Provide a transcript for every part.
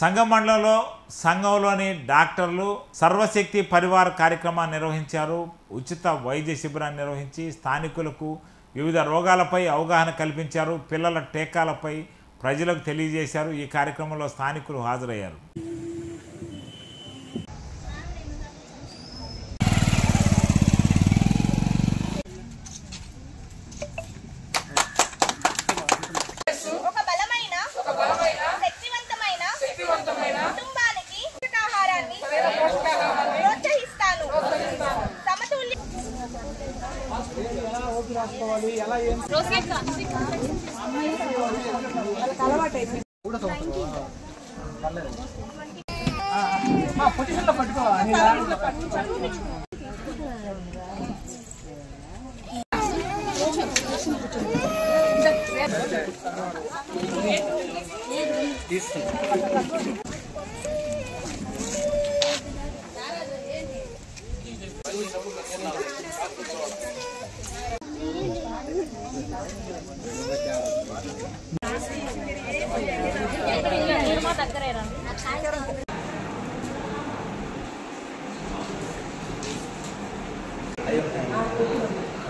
సంగమండలంలో సంఘంలోని డాక్టర్లు సర్వశక్తి పరివార్ కార్యక్రమాన్ని నిర్వహించారు. ఉచిత వైద్య శిబిరాన్ని నిర్వహించి స్థానికులకు వివిధ రోగాలపై అవగాహన కల్పించారు. పిల్లల టీకాలపై ప్రజలకు తెలియజేశారు. ఈ కార్యక్రమంలో స్థానికులు హాజరయ్యారు.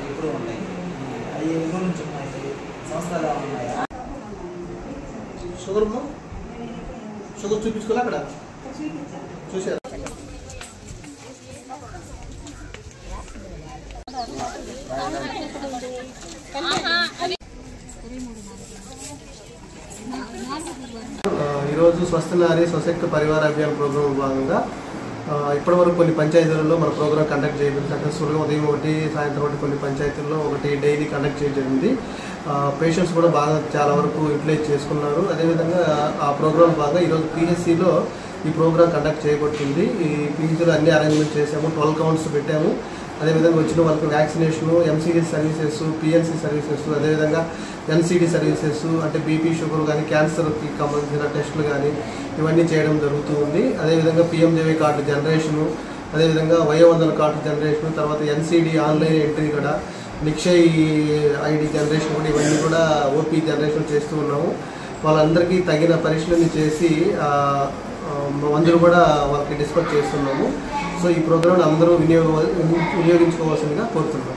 ఇప్పుడు ఉన్నాయి అవి ఎన్నో నుంచి ఉన్నాయి సంవత్సరాలు ఉన్నాయా షుగర్ చూపించుకోలే అక్కడ చూసారు. ఈరోజు స్వస్థ నారీ సశక్త పరివార అభియాన్ ప్రోగ్రాం భాగంగా ఇప్పటివరకు కొన్ని పంచాయతీలలో మన ప్రోగ్రాం కండక్ట్ చేయడం సక్సెస్ఫుల్గా ఉదయం ఒకటి సాయంత్రం ఒకటి కొన్ని పంచాయతీల్లో ఒకటి డైలీ కండక్ట్ చేయడం జరిగింది. పేషెంట్స్ కూడా బాగా చాలా వరకు యూటిలైజ్ చేసుకున్నారు. అదేవిధంగా ఆ ప్రోగ్రాం భాగంగా ఈరోజు పిహెచ్సిలో ఈ ప్రోగ్రాం కండక్ట్ చేయబడుతుంది. ఈ పిహెచ్సిలో అన్ని అరేంజ్మెంట్ చేసాము, 12 కౌంట్స్ పెట్టాము. అదేవిధంగా వచ్చిన వాళ్ళకి vaccination, MCD services, PNC services, అదేవిధంగా ఎన్సీడీ సర్వీసెస్ అంటే బీపీ, షుగర్ కానీ క్యాన్సర్కి సంబంధించిన టెస్టులు కానీ ఇవన్నీ చేయడం జరుగుతూ ఉంది. అదేవిధంగా పిఎంజేవై కార్డు జనరేషను, అదేవిధంగా వయోవందన కార్డు జనరేషను, తర్వాత ఎన్సీడీ ఆన్లైన్ ఎంట్రీ కూడా, నిక్షయ్ ఐడి జనరేషన్ కూడా ఇవన్నీ కూడా ఓపీ జనరేషన్ చేస్తూ ఉన్నాము. వాళ్ళందరికీ తగిన పరీక్షలని చేసి మందులు కూడా వాళ్ళకి డిస్పర్స్ చేస్తున్నాము. సో ఈ ప్రోగ్రామ్ అందరూ వినియోగించుకోవాల్సిందిగా కోరుతున్నాం.